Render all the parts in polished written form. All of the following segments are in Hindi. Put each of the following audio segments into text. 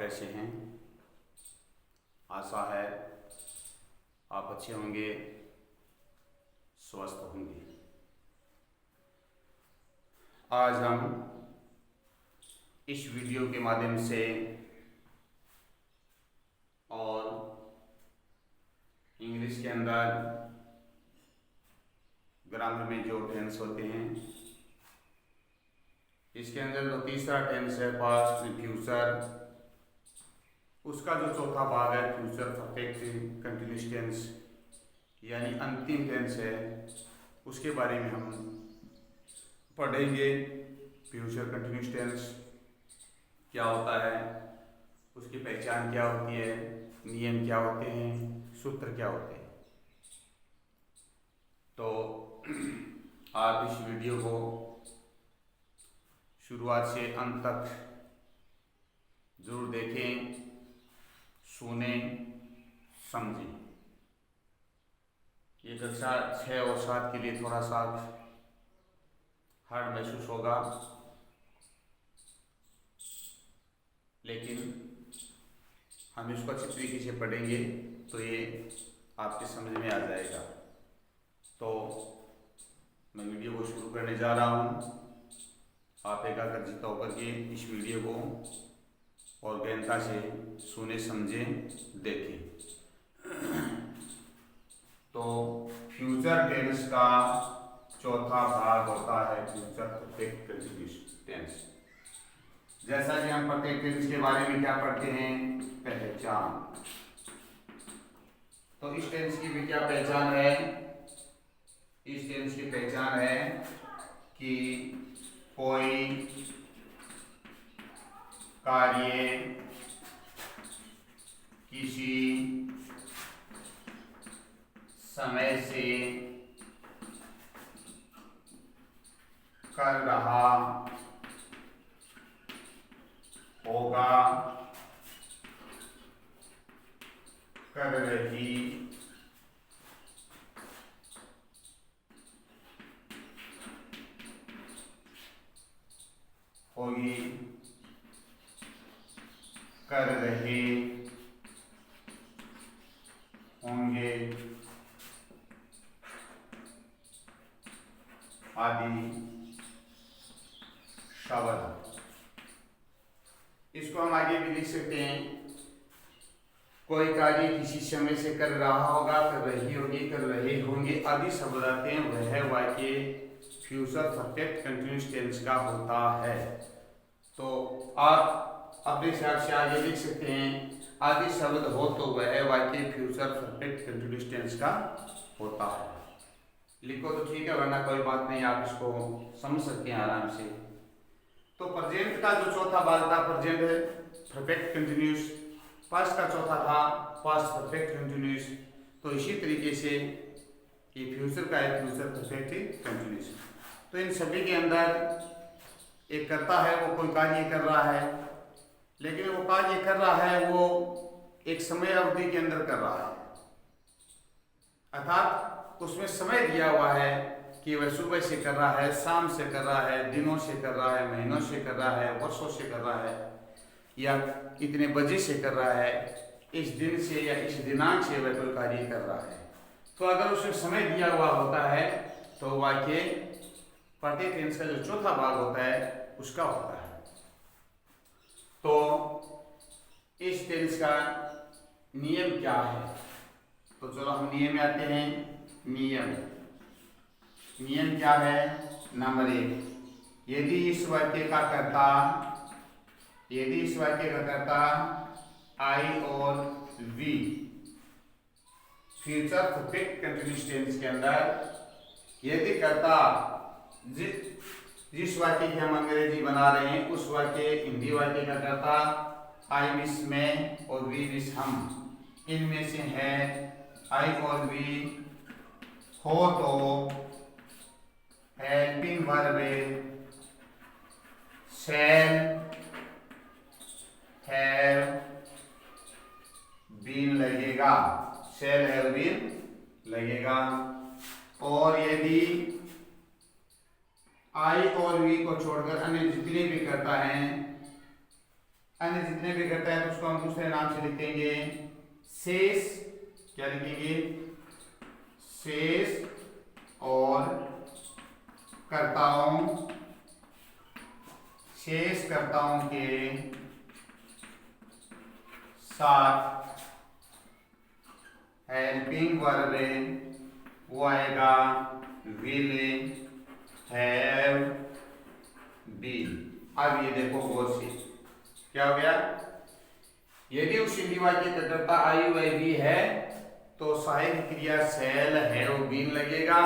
कैसे हैं? आशा है आप अच्छे होंगे, स्वस्थ होंगे। आज हम इस वीडियो के माध्यम से और इंग्लिश के अंदर ग्रामर में जो टेंस होते हैं, इसके अंदर जो तीसरा टेंस है पास्ट फ्यूचर, उसका जो चौथा भाग है फ्यूचर परफेक्ट कंटिन्यूअस टेंस यानी अंतिम टेंस है, उसके बारे में हम पढ़ेंगे। फ्यूचर कंटिन्यूअस टेंस क्या होता है, उसकी पहचान क्या होती है, नियम क्या होते हैं, सूत्र क्या होते हैं। तो आप इस वीडियो को शुरुआत से अंत तक जरूर देखें, सुने, समझें। ये कक्षा 6 और 7 के लिए थोड़ा सा हार्ड महसूस होगा, लेकिन हम इसको अच्छी तरीके से पढ़ेंगे तो ये आपके समझ में आ जाएगा। तो मैं वीडियो को शुरू करने जा रहा हूँ। आप एकाग्रचित्त होकर के इस वीडियो को और गहनता से सुने, समझें, देखें। तो फ्यूचर टेंस का चौथा भाग होता है फ्यूचर परफेक्ट कंटिन्यूअस टेंस। जैसा कि हम परफेक्ट टेंस के बारे में क्या पढ़ते हैं, पहचान। तो इस टेंस की भी क्या पहचान है? इस टेंस की पहचान है कि कोई कार्य किसी समय से कर रहा होगा, कर रही होगी, कर रहे होंगे आदि शब्द। इसको हम आगे भी लिख सकते हैं, कोई कार्य किसी समय से कर रहा होगा, कर रही होगी, कर रहे होंगे आदि शब्द आते हैं, वह वाक्य फ्यूचर परफेक्ट कंटिन्यूअस टेंस का होता है। तो आप अपने हिसाब से आगे लिख सकते हैं, आदि शब्द हो तो वह वाक्य फ्यूचर परफेक्ट कंटिन्यूअस टेंस का होता है। लिखो तो ठीक है, वरना कोई बात नहीं, आप इसको समझ सकते हैं आराम से। तो प्रेजेंट का जो चौथा भाग था प्रेजेंट परफेक्ट कंटिन्यूअस, पास्ट का चौथा था पास्ट परफेक्ट कंटिन्यूअस। तो इसी तरीके से ये फ्यूचर का है फ्यूचर परफेक्ट कंटिन्यूअस। तो इन सभी के अंदर एक करता है, वो कोई कार्य कर रहा है, लेकिन वो कार्य कर रहा है वो एक समय अवधि के अंदर कर रहा है, अर्थात उसमें समय दिया हुआ है कि वह सुबह से कर रहा है, शाम से कर रहा है, दिनों से कर रहा है, महीनों से कर रहा है, वर्षों से कर रहा है, या इतने बजे से कर रहा है, इस दिन से या इस दिनांक से वह कोई कार्य कर रहा है। तो अगर उसमें समय दिया हुआ होता है तो वाक्य परफेक्ट टेंस का जो चौथा भाग होता है उसका होता है। तो इस टेंस का नियम क्या है? तो चलो हम नियम में आते हैं। नियम क्या है? नंबर 1, यदि इस वाक्य का कर्ता आई और we future perfect continuous tense के अंदर यदि कर्ता जिस वाक्य की हम अंग्रेजी बना रहे हैं उस वाक्य हिंदी वाक्य का कर्ता आई मिस में और वी मिस हम, इनमें से है आई और वी हो तो helping verb shall have been लगेगा, शैल हैव बीन लगेगा। और यदि आई और वी को छोड़कर अन्य जितने भी कर्ता हैं अन्य जितने भी करता है तो उसको हम दूसरे नाम से लिखेंगे शेष। क्या लिखेंगे? शेष और कर्ताओं, शेष कर्ताओं के साथ हेल्पिंग वर्ब वो आएगा विल हैव बीन। अब ये देखो गौर से क्या हो गया, यदि उस हिंदी वाक्य का कर्ता आई वह भी है तो सहायक क्रिया शैल हैव बीन लगेगा,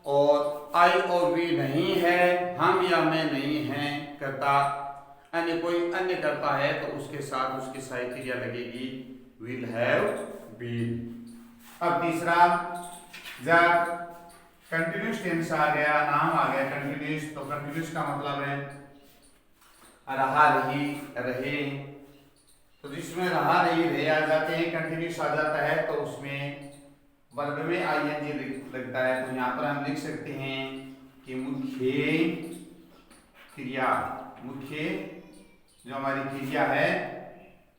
और आई और वी नहीं है, हम या मैं नहीं है, कर्ता अन्य कोई अन्य करता है तो उसके साथ उसकी सहायक क्रिया लगेगी विल हैव बीन। अब तीसरा, जब कंटिन्यूस टेंस आ गया, नाम आ गया कंटिन्यूस, तो कंटिन्यूस का मतलब है रहा रही रहे, तो जिसमें रहा रही रहे आ जाते हैं, कंटिन्यूस आ जाता है तो उसमें वर्ब में आईएनजी लगता है। तो यहाँ पर हम लिख सकते हैं कि मुख्य क्रिया, मुख्य जो हमारी क्रिया है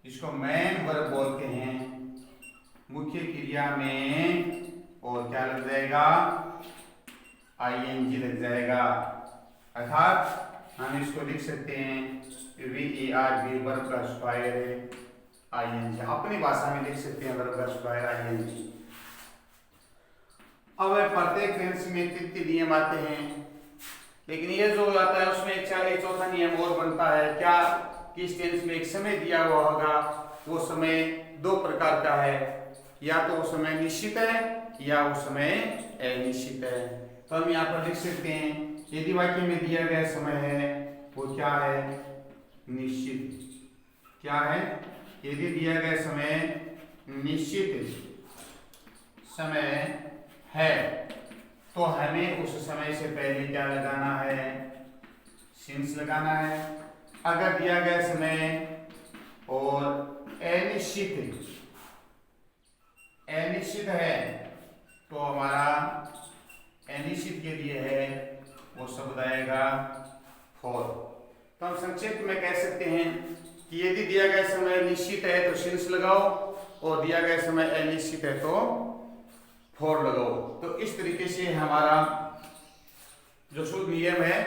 जिसको मेन वर्ब बोलते हैं, मुख्य क्रिया में और क्या लग जाएगा? आईएनजी लग जाएगा। अर्थात हम इसको लिख सकते हैं वी वर्ब का स्क्वायर है आईएनजी, अपनी भाषा में लिख सकते हैं वर्ब का स्क्वायर आईएनजी। अब प्रत्येक टेंस में कितने नियम आते हैं, लेकिन ये जो आता है उसमें एक चौथा नियम और बनता है। क्या? किस टेंस में एक समय दिया हुआ होगा, वो समय दो प्रकार का है, या तो वो समय निश्चित है या वो समय अनिश्चित है। तो हम यहाँ पर लिख सकते हैं यदि वाक्य में दिया गया समय है वो क्या है? निश्चित। क्या है? यदि दिया गया समय निश्चित समय है तो हमें उस समय से पहले क्या लगाना है? सिंस लगाना है। अगर दिया गया समय और अनिश्चित है तो हमारा अनिश्चित के लिए है वो शब्द आएगा फॉर। तो हम संक्षिप्त में कह सकते हैं कि यदि दिया गया समय निश्चित है तो सिंस लगाओ, और दिया गया समय अनिश्चित है तो फॉर लगाओ। तो इस तरीके से हमारा जो शुद्ध नियम है,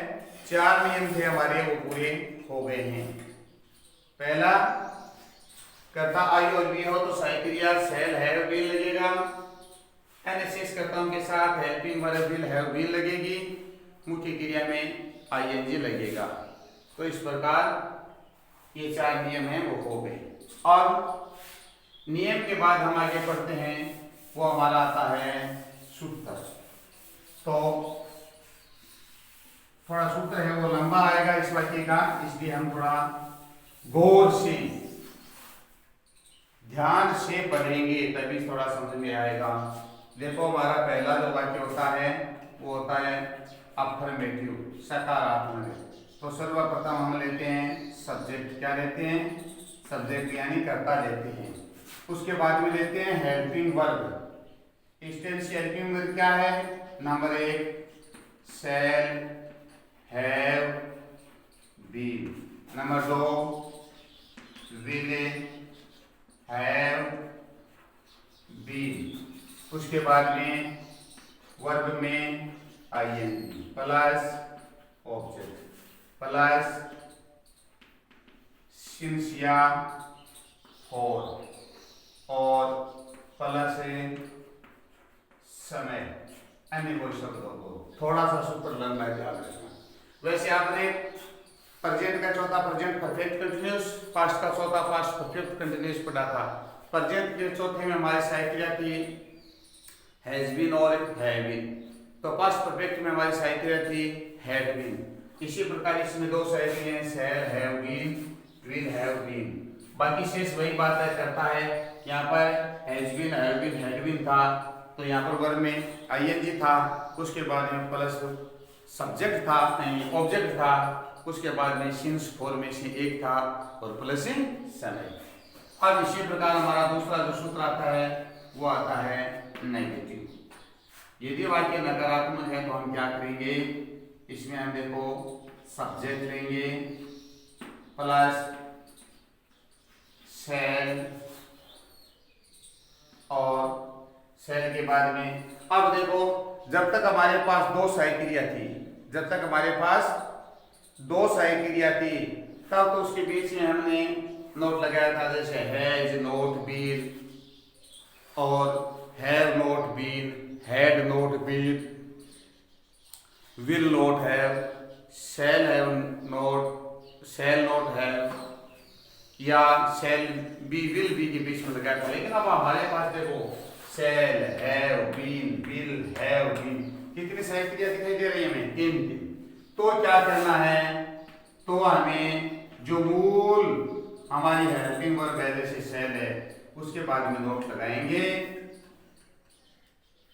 4 नियम थे हमारे, वो पूरे हो गए हैं। पहला, कर्ता आई और बी हो तो सहायक क्रिया शैल हैव बीन लगेगा, अन्य शेष कर्ताओं के साथ helping verb will have been लगेगी, मुख्य क्रिया में आईएनजी लगेगा। तो इस प्रकार ये 4 नियम हैं वो हो गए। अब नियम के बाद हम आगे पढ़ते हैं, वो हमारा आता है सूत्र। तो थोड़ा सूत्र है वो लंबा आएगा इस वाक्य का, इसलिए हम थोड़ा गौर से ध्यान से पढ़ेंगे तभी थोड़ा समझ में आएगा। देखो हमारा पहला जो वाक्य होता है वो होता है अफर्मेटिव, सकारात्मक। तो सर्वप्रथम हम लेते हैं सब्जेक्ट। क्या लेते हैं? सब्जेक्ट यानी कर्ता लेते हैं। उसके बाद में लेते हैं हेल्पिंग वर्ब। इस टेंस की हेल्पिंग वर्ब क्या है? Number 1 shall have been, number 2 will have been, उसके बाद में वर्ब में ING plus object plus since या फॉर और प्लस समय, अन्य कोई शब्दों को। थोड़ा सा सूत्र लंबा है, याद रखना। वैसे आपने प्रेजेंट का चौथा प्रेजेंट परफेक्ट कंटिन्यूअस, पास्ट का चौथा पास्ट परफेक्ट कंटिन्यूअस पढ़ा था। प्रेजेंट के चौथे में हमारी सहायक क्रिया थी हैज बीन और हैव बीन, तो पास्ट परफेक्ट में हमारी सहायक क्रिया थी हैड बीन। इसी प्रकार इसमें 2 सहायक क्रियाएं shall have been will have been. बाकी शेष वही बात है करता है। यहाँ पर has been have been had been था तो यहाँ पर वर्ब में आईएनजी था, उसके बाद में प्लस सब्जेक्ट था, ऑब्जेक्ट था, उसके बाद में सिंस फॉर में से एक था और प्लस समय। अब इसी प्रकार हमारा दूसरा जो सूत्र आता है वो आता है नेगेटिव। यदि वाक्य नकारात्मक है तो हम क्या करेंगे? इसमें हम देखो सब्जेक्ट लेंगे प्लस सेल और सेल के बाद में अब देखो, जब तक हमारे पास दो साइकिलिया थी, जब तक हमारे पास दो साइकिलिया थी तब तो उसके बीच में हमने नोट लगाया था, जैसे हैज नोट बीन और have not been, had not been, will not have, shall have not, shall not have, या शैल बी विल बी के बीच में लगाया था। लेकिन अब हमारे पास देखो shall have been, will have been, कितनी साइकिलियां दिखाई दे रही है हमें? तीन। तो क्या करना है, तो हमें जो मूल हमारी हेल्पिंग वर्ब है जैसे शैल है उसके बाद में नोट लगाएंगे,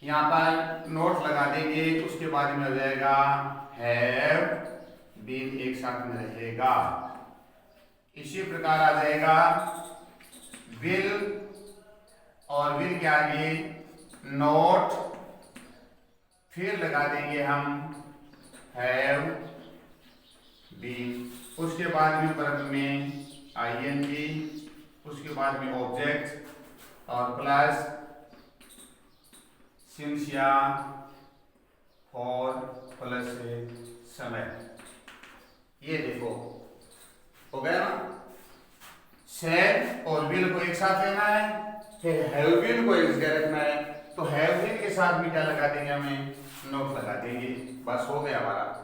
यहाँ पर नोट लगा देंगे, उसके बाद में हो जाएगा हैव बीन, एक साथ में रहेगा। इसी प्रकार आ जाएगा विल और विल के आगे नोट, फिर लगा देंगे हम हैव बीन, उसके बाद में वर्ब में आईएनजी, उसके बाद में ऑब्जेक्ट और प्लस सिंस या फॉर प्लस समय। ये देखो हो गया ना, शैल और विल को एक साथ लेना है, फिर हैव बीन को एक जगह रखना है, तो हैव बीन के साथ भी क्या लगा देंगे, हमें नोट लगा देंगे, बस हो गया हमारा।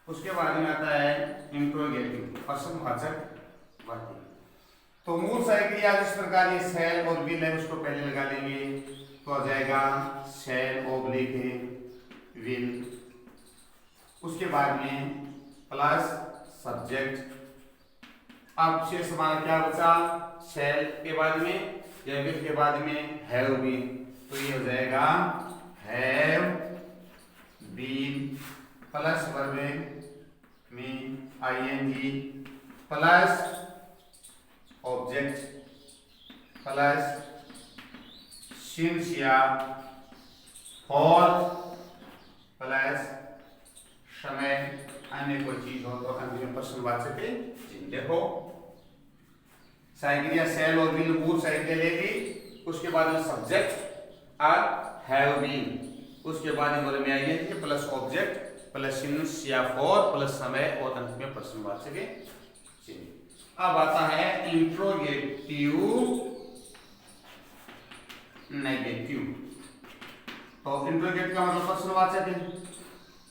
उसके बाद में आता है इंट्रोगेटिव, प्रश्नवाचक वाक्य। तो मूल साइकिलिया जिस प्रकार ये शैल और विल है उसको पहले लगा लेंगे, तो आ जाएगा शैल ओब्लिक विल, उसके बाद में प्लस सब्जेक्ट। अब शेष हमारा क्या बचा, शैल के बाद में या विल के बाद में हैव बीन, तो ये हो जाएगा हैव बीन प्लस वर्ब में ING plus object plus since या फॉर प्लस समय, अन्य कोई चीज हो तो अंत में प्रश्नवाचक चिन्ह। देखो साइकिलिया शैल और विल मूल साइकिलिया लेगी, उसके बाद में सब्जेक्ट और हैव बीन, उसके बाद में वर्ब में ING plus object plus since या फॉर प्लस समय और अंत में प्रश्नवाचक चिन्ह। अब आता है इंट्रोगेटिव नेगेटिव। तो इंट्रोगेटिव का मतलब प्रश्नवाचक है,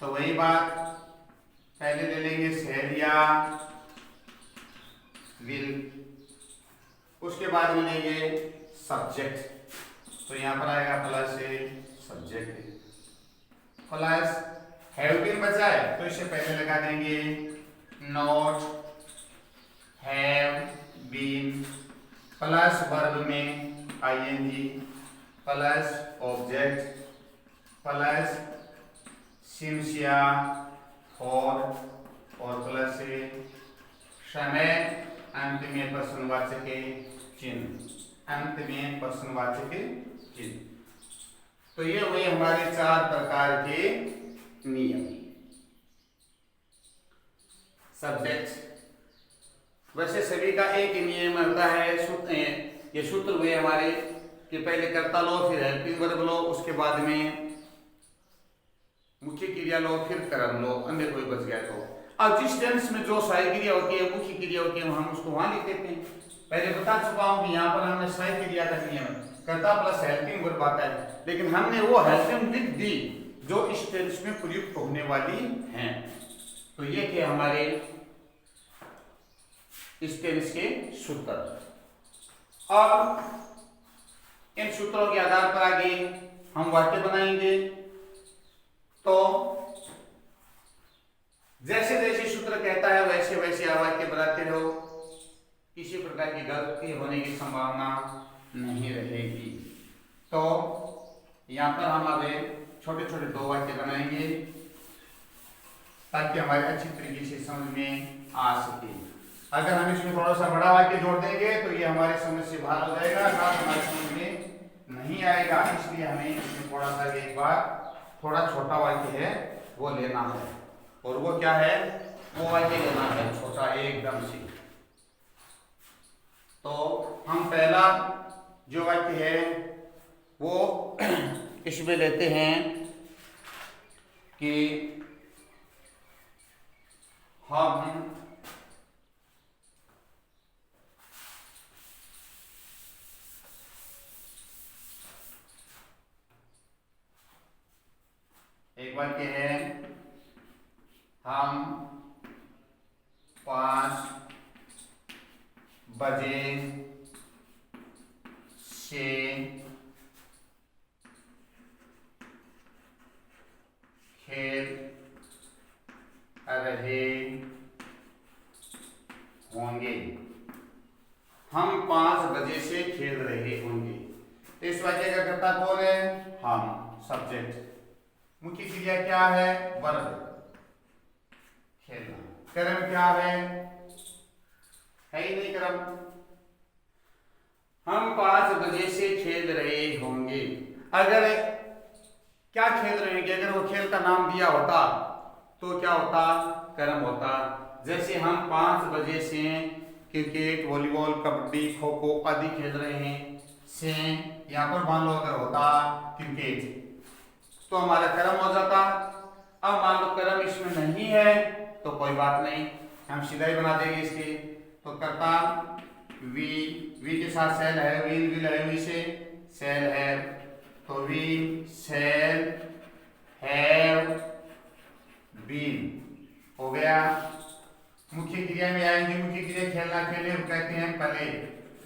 तो वही बात पहले ले लेंगे शैल या विल, उसके बाद में लेंगे सब्जेक्ट, तो यहां पर आएगा plus subject plus have been बचा है तो इसे पहले लगा देंगे not have been plus verb में ING plus object plus since या फॉर और प्लस समय, अंत में प्रश्नवाचक चिन्ह, अंत में प्रश्नवाचक चिन्ह। तो ये हुए हमारे चार प्रकार के नियम। सब्जेक्ट वैसे सभी का एक ही नियम होता है, सूत्र ये सूत्र हुए हमारे कि पहले कर्ता लो, फिर हेल्पिंग वर्ब लो, उसके बाद में मुख्य क्रिया लो, फिर कर्म लो, अन्य कोई बच गया तो। अब जिस टेंस में जो सहायक क्रिया होती है, मुख्य क्रिया होती है, हम उसको वहां लिख देते हैं। पहले बता चुका हूं कि यहाँ पर हमने सहायक क्रिया का नियम कर्ता प्लस हेल्पिंग वर्ब आता है, लेकिन हमने वो हेल्पिंग लिख दी जो इस टेंस में प्रयुक्त होने वाली हैं। तो ये थे हमारे इस टेंस के सूत्र। अब इन सूत्रों के आधार पर आगे हम वाक्य बनाएंगे। तो जैसे जैसे सूत्र कहता है वैसे वैसे आप वाक्य बनाते रहो, किसी प्रकार की गलती होने की संभावना नहीं रहेगी। तो यहाँ पर हम अब छोटे छोटे दो वाक्य बनाएंगे ताकि हमारे अच्छी तरीके से समझ में आ सके। अगर हम इसमें थोड़ा सा बड़ा वाक्य जोड़ देंगे तो ये हमारे समझ से बाहर हो जाएगा, हमारे समझ में नहीं आएगा, इसलिए हमें इसमें थोड़ा सा एक बार थोड़ा छोटा वाक्य है वो लेना है। और वो क्या है, वो वाक्य लेना है छोटा एकदम से। तो हम पहला जो वाक्य है वो इसमें लेते हैं कि हम एक वाक्य है हम 5 बजे से खेल रहे होंगे। हम 5 बजे से खेल रहे होंगे। इस वाक्य का कर्ता कौन है? हम, सब्जेक्ट। मुख्य क्रिया क्या है? वर्ब, खेलना। कर्म क्या है ही नहीं कर्म। हम 5 बजे से खेल रहे होंगे। अगर क्या खेल रहे होंगे, अगर वो खेल का नाम दिया होता तो क्या होता? कर्म होता। जैसे हम 5 बजे से क्रिकेट, वॉलीबॉल, कबड्डी, खो खो आदि खेल रहे हैं। से यहाँ पर मान लो अगर होता क्रिकेट तो हमारा कर्म हो जाता। अब मान लो कर्म इसमें नहीं है तो कोई बात नहीं, हम सीधा ही बना देंगे इसके। तो कर्ता वी, वी के साथ सेल है, विल है, वी से सेल है, तो वी सेल हैव बीन हो गया। मुख्य क्रिया में आएंगे। मुख्य क्रिया खेलना, खेले कहते हैं पहले।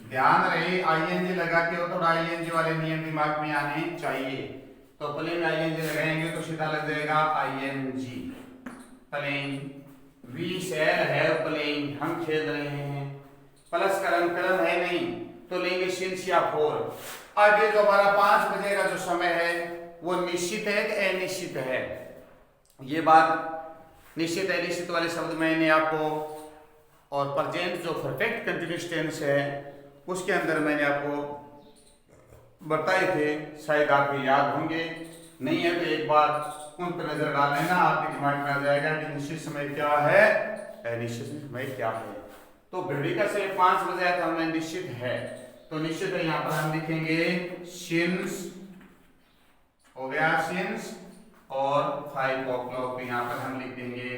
ध्यान रहे आईएनजी लगाते हो तो आईएनजी वाले नियम दिमाग में आने चाहिए। तो प्ले में आईएनजी लगाएंगे तो सीधा लग जाएगा ING, playing. We shall have playing, हम खेल रहे हैं। प्लस कर्म, कर्म है नहीं तो लेंगे सिंस या फॉर। अब ये जो हमारा 5 बजे का जो समय है वो निश्चित है कि अनिश्चित है? ये बात निश्चित है। निश्चित वाले शब्द मैंने आपको, और प्रेजेंट जो परफेक्ट कंटीन्यूअस टेंस है उसके अंदर मैंने आपको बताए थे, शायद आपको याद होंगे। नहीं है तो एक बार उन पर नजर डाल लेना, आपके दिमाग में आ जाएगा कि निश्चित समय क्या है, अनिश्चित समय क्या है। तो घड़ी का समय 5 बजे आया था, हमें निश्चित है तो निश्चित है। यहाँ पर हम लिखेंगे सिंस, हो गया सिंस, और 5 o'clock, यहाँ पर हम लिख देंगे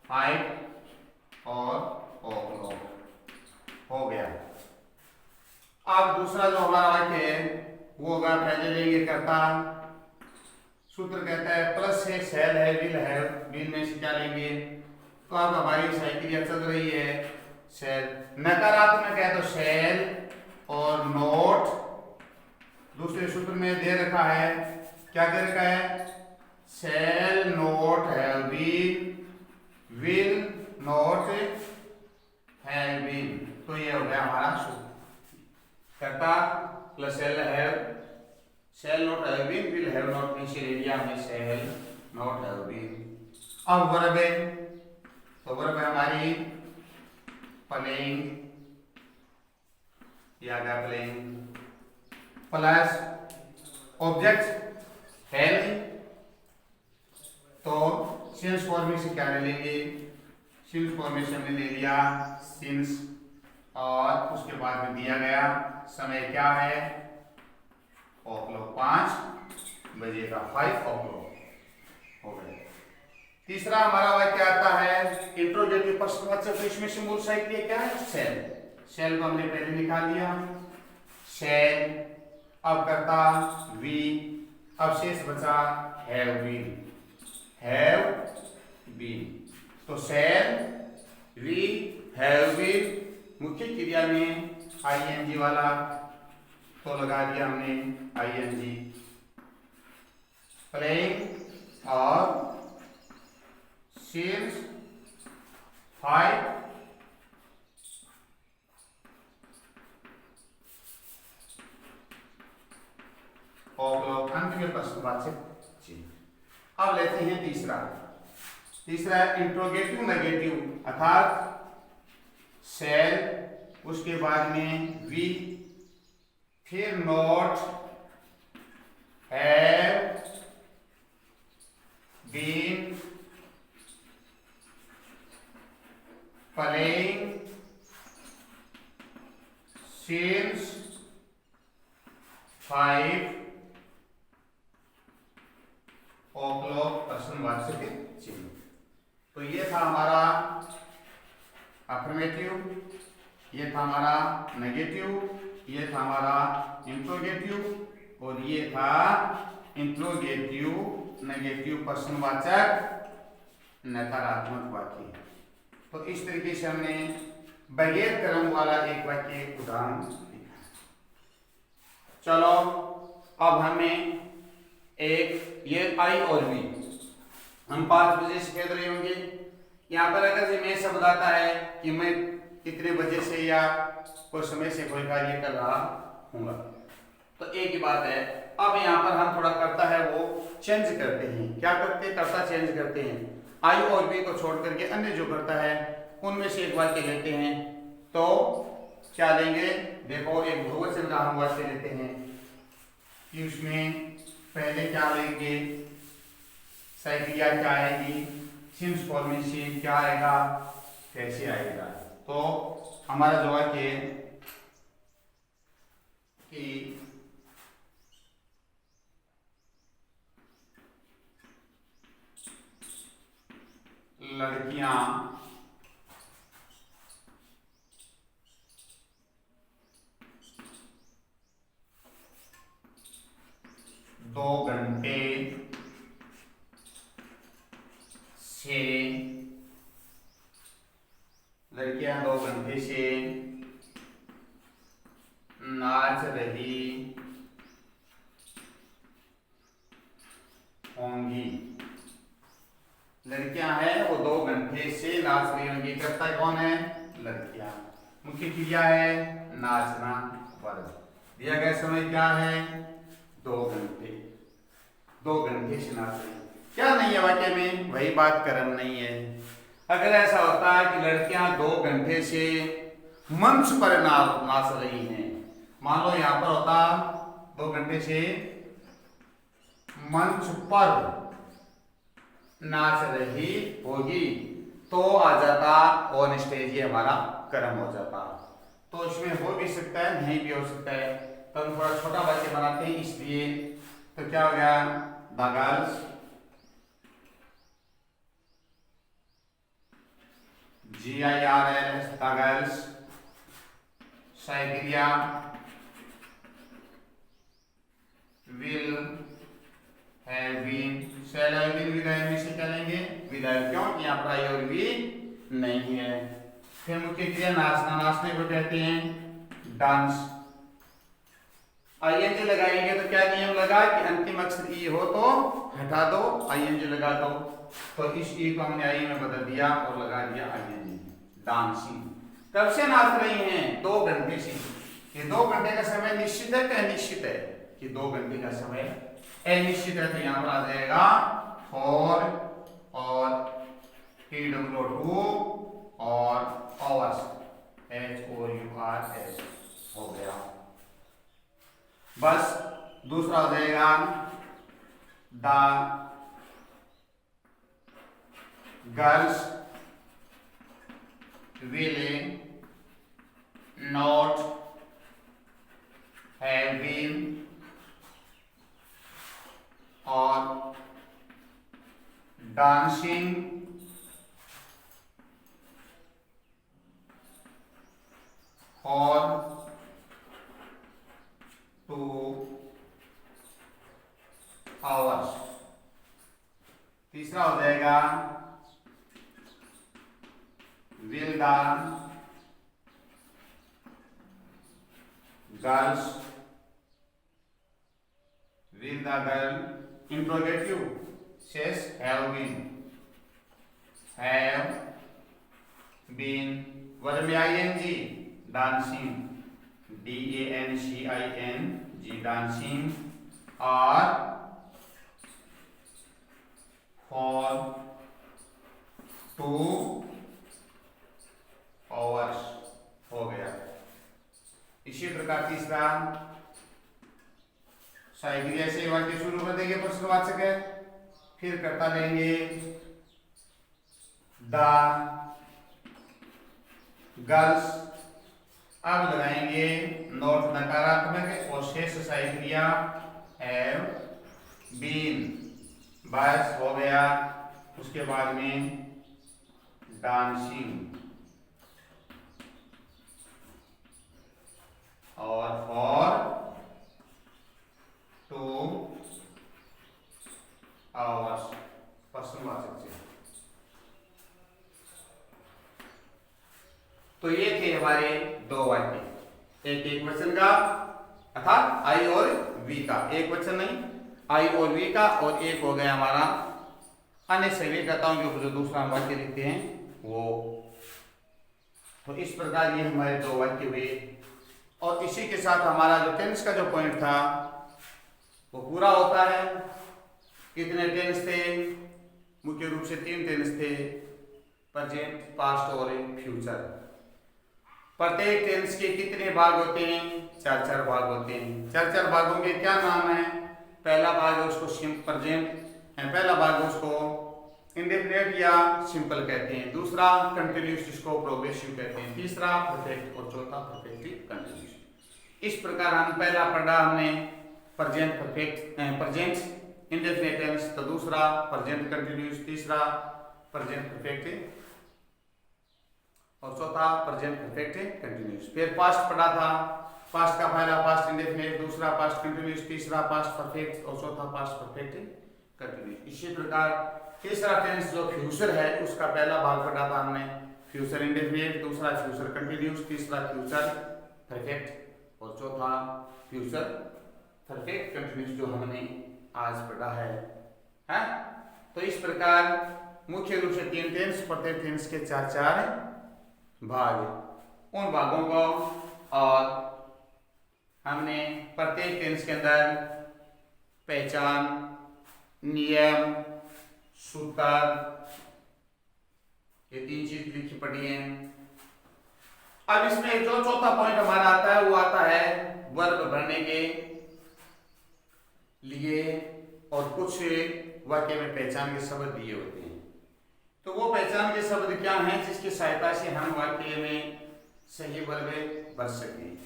5 और o'clock, हो गया। अब दूसरा जो हमारा वाक्य है वो होगा, पहले लेंगे कर्ता। सूत्र कहता है प्लस से सेल है, विल है, विल में से क्या लेंगे? तो अब हमारी सही क्रिया चल रही है सेल। नकारात्मक है तो सेल और नोट। दूसरे सूत्र में दे रखा है, क्या दे रखा है? Shall not have been, will not have been. तो ये हो गया हमारा सूत्र। कर्ता plus shall have, shall not have been, will have not, नीचे ले लिया हमने सेल नॉट हैव बीन। अब वर्ब है तो वर्ब है हमारी प्लेइंग, या प्लेइंग, प्लस ऑब्जेक्ट हेल्थ। तो सिंस फॉर्म से क्या ले लेंगे? सिंस फॉर्मेशन में ले लिया सिंस, और उसके बाद में दिया गया समय क्या है? o'clock, 5 बजे का, 5 o'clock हो गया। तीसरा हमारा वाक्य आता है इंट्रोगेटिव प्रश्नवाचक। इसमें से मूल साहित्य क्या है? सेल। सेल को हमने पहले निकाल लिया, सेल। अब करता वी, अब शेष बचा हैव बीन, हैव बीन। तो सेल, वी, हैव बीन, मुख्य क्रिया में आईएनजी वाला तो लगा दिया हमने आईएनजी। प्लेइंग और सिंस 5 o'clock, अंत में प्रश्नवाचक चिन्ह। अब लेते हैं तीसरा। तीसरा है इंट्रोगेटिव नेगेटिव, अर्थात सेल, उसके बाद में वी, फिर not, have been, playing, since 5 o'clock प्रश्नवाचक चिन्ह। तो ये था हमारा अफर्मेटिव, ये था हमारा नेगेटिव, ये था हमारा इंट्रोगेटिव और ये था इंट्रोगेटिव नेगेटिव प्रश्नवाचक नकारात्मक वाक्य। तो इस तरीके से हमने बगैर क्रम वाला एक वाक्य उदाहरण लिखा। चलो अब हमें एक ये आई और बी हम 5 बजे से खेल रहे होंगे। यहाँ पर अगर से मैं शब्द आता है कि मैं कितने बजे से या कोई समय से कोई कार्य कर रहा हूँगा, तो एक ही बात है। अब यहाँ पर हम थोड़ा करता है वो चेंज करते हैं। क्या करते हैं? करता चेंज करते हैं। आई और बी को छोड़ करके अन्य जो करता है उनमें से एक वाक्य लेते हैं। तो क्या लेंगे? देखो एक बहुवचन का हम वाक्य लेते हैं कि उसमें पहले क्या लेंगे? साइक्लिया क्या आएगी, सिंस फॉर्म में से क्या आएगा, कैसे आएगा। तो हमारा जो वाक्य है कि लड़कियां दो घंटे से लड़कियां 2 घंटे से नाच रही होंगी। लड़कियां हैं वो 2 घंटे से नाच रही होंगी। करता कौन है? लड़कियां। मुख्य क्रिया है नाचना। वर्ग दिया गया समय क्या है? 2 घंटे। 2 घंटे से नाच रही। क्या नहीं है वाक्य में? वही बात कर्म नहीं है। अगर ऐसा होता है कि लड़कियां 2 घंटे से मंच पर नाच रही हैं, मान लो यहां पर होता 2 घंटे से मंच पर नाच रही होगी, तो आ जाता ऑन स्टेज, ये हमारा कर्म हो जाता। तो इसमें हो भी सकता है, नहीं भी हो सकता है। तो हम थोड़ा छोटा वाक्य बनाते हैं इसलिए। तो क्या हो गया? The girls GIRLS the girls साइकिलिया will have been. Shall have been विदाई में से क्या लेंगे? विदाई। क्यों? यहाँ पर आई और भी नहीं है। फिर मुख्य क्रिया नाचना। नाचने को कहते हैं डांस। आईएनजी लगाएंगे तो क्या नियम लगा कि अंतिम अक्षर ई हो तो हटा दो, आईएनजी लगा दो। तो इस ई को हमने आई में बदल दिया और लगा दिया आईएनजी। डांसिंग। कब से नाच रही हैं? 2 घंटे से। ये 2 घंटे का समय निश्चित है क्या अनिश्चित है? कि 2 घंटे का समय अनिश्चित है। तो यहाँ पर आ जाएगा फॉर और TWO और hours HOURS हो गया। बस दूसरा हो जाएगा the girls will not have been और डांसिंग फॉर 2 hours। तीसरा हो जाएगा will the girls will the girl interrogative says have been verb में ing dancing DANCING dancing or for 2 hours हो गया। इसी प्रकार तीसरा साइक्लिया से वाक्य शुरू कर देंगे प्रश्नवाचक है, फिर कर्ता लेंगे द गर्ल्स अब लगाएंगे नोट नकारात्मक और शेष सहायक क्रिया हैव बीन, बस हो गया। उसके बाद में डांसिंग और फॉर 2 आवर्स प्रश्नवाचक से। तो ये थे हमारे दो वाक्य, एक वचन का अर्थात आई और वी का, एक वचन नहीं आई और वी का, और एक हो गया हमारा अन्य सभी कर्ताओं के ऊपर जो दूसरा हम वाक्य लिखते हैं वो। तो इस प्रकार ये हमारे दो वाक्य हुए, और इसी के साथ हमारा जो टेंस का जो पॉइंट था वो पूरा होता है। कितने टेंस थे? मुख्य रूप से 3 टेंस थे, प्रेजेंट, पास्ट और फ्यूचर। प्रत्येक टेंस के कितने भाग होते हैं? 4 भाग होते हैं। 4 भागों के क्या नाम है? पहला भाग है उसको प्रेजेंट, पहला भाग उसको इंडेफिनिट या सिंपल कहते हैं, दूसरा कंटिन्यूस जिसको प्रोग्रेसिव कहते हैं, तीसरा परफेक्ट और चौथा परफेक्ट कंटिन्यूस। इस प्रकार हम पहला पढ़ा हमने present perfect, present indefinite tense, तो दूसरा प्रेजेंट कंटिन्यूस, तीसरा प्रेजेंट परफेक्ट और चौथा प्रेजेंट परफेक्ट कंटिन्यूस। फिर पास्ट पढ़ा था, पास्ट का पहला पास्ट इंडेफिनिट, दूसरा पास्ट कंटिन्यूस, तीसरा पास्ट परफेक्ट और चौथा पास्ट परफेक्ट कंटिन्यूस। इसी प्रकार तीसरा टेंस जो फ्यूचर है उसका पहला भाग पढ़ा था हमने, फ्यूचर इंडेफिनिट, दूसरा फ्यूचर कंटिन्यूस, तीसरा फ्यूचर परफेक्ट और चौथा फ्यूचर परफेक्ट कंटिन्यूस जो हमने आज पढ़ा है? तो इस प्रकार मुख्य रूप से 3 टेंस, प्रत्येक टेंस के 4 भाग, उन भागों को और हमने प्रत्येक टेंस के अंदर पहचान, नियम, सूत्र, ये 3 चीज लिखी पड़ी हैं। अब इसमें जो चौथा पॉइंट हमारा आता है वो आता है वर्ब भरने के लिए, और कुछ वाक्य में पहचान के शब्द दिए होते हैं। तो वो पहचान के शब्द क्या हैं जिसकी सहायता से हम वाक्य में सही वर्ब भर सकें?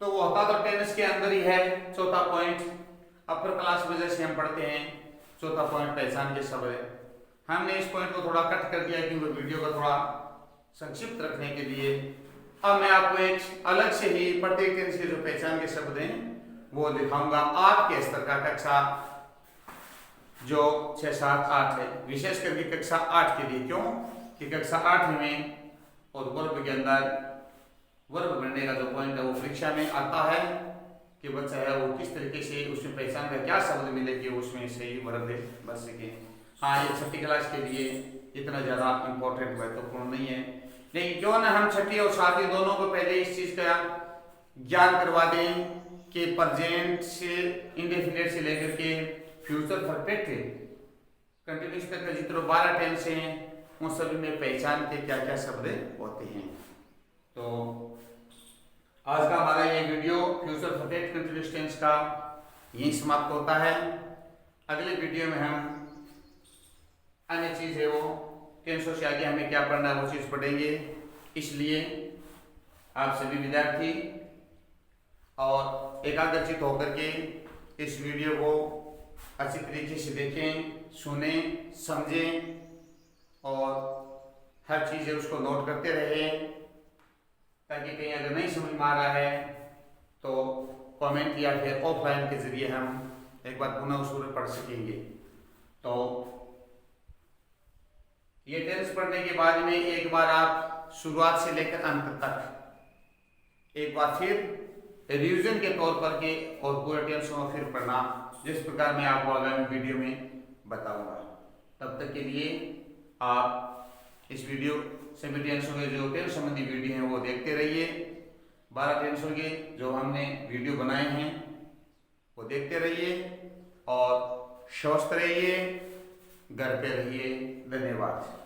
तो वो होता तो टेंस के अंदर ही है। चौथा पॉइंट अपर क्लास वजह से हम पढ़ते हैं, चौथा पॉइंट पहचान के शब्द है। हमने इस पॉइंट को थोड़ा कट कर दिया क्योंकि वीडियो को थोड़ा संक्षिप्त रखने के लिए। अब मैं आपको एक अलग से ही प्रत्येक टेंस के जो पहचान के शब्द हैं वो दिखाऊंगा। आपके स्तर का कक्षा जो 6, 7, 8 है, विशेष करके कक्षा 8 के लिए। क्यों कि कक्षा 8 में और वर्ब के अंदर वर्ब बनने का जो पॉइंट है वो परीक्षा में आता है कि बच्चा है वो किस तरीके से उसमें पहचान का क्या शब्द मिले कि उसमें सही वर्ब बन सके। हाँ, ये 6ठी क्लास के लिए इतना ज़्यादा इम्पोर्टेंट महत्वपूर्ण नहीं है, लेकिन क्यों ना हम 6ठी और 7वीं दोनों को पहले इस चीज़ का ज्ञान करवा दें कि प्रेजेंट से इंडेफिनिट से लेकर के फ्यूचर परफेक्ट कंटिन्यूस तक के जितने 12 टेंस हैं उन सभी में पहचान के क्या क्या शब्द होते हैं। तो आज का हमारा ये video future perfect continuous tense का यही समाप्त होता है। अगले वीडियो में हम अन्य चीज है वो टेंसों से आगे हमें क्या पढ़ना है वो चीज पढ़ेंगे। इसलिए आप सभी विद्यार्थी और एकाग्रचित होकर के इस वीडियो को अच्छी तरीके से देखें, सुनें, समझें और हर चीज़ है उसको नोट करते रहें, ताकि कहीं अगर नहीं समझ में आ रहा है तो कमेंट या फिर ऑफलाइन के जरिए हम एक बार पुनः उस पढ़ सकेंगे। तो ये टेंस पढ़ने के बाद में एक बार आप शुरुआत से लेकर अंत तक एक बार फिर रिवीजन के तौर पर के और पूरे टेंस को फिर पढ़ना, जिस प्रकार मैं आपको आगामी वीडियो में बताऊंगा। तब तक के लिए आप इस वीडियो सभी टेंसों के जो टेंस संबंधी वीडियो हैं वो देखते रहिए। 12 टेंसों के जो हमने वीडियो बनाए हैं वो देखते रहिए और स्वस्थ रहिए, घर पे रहिए। धन्यवाद।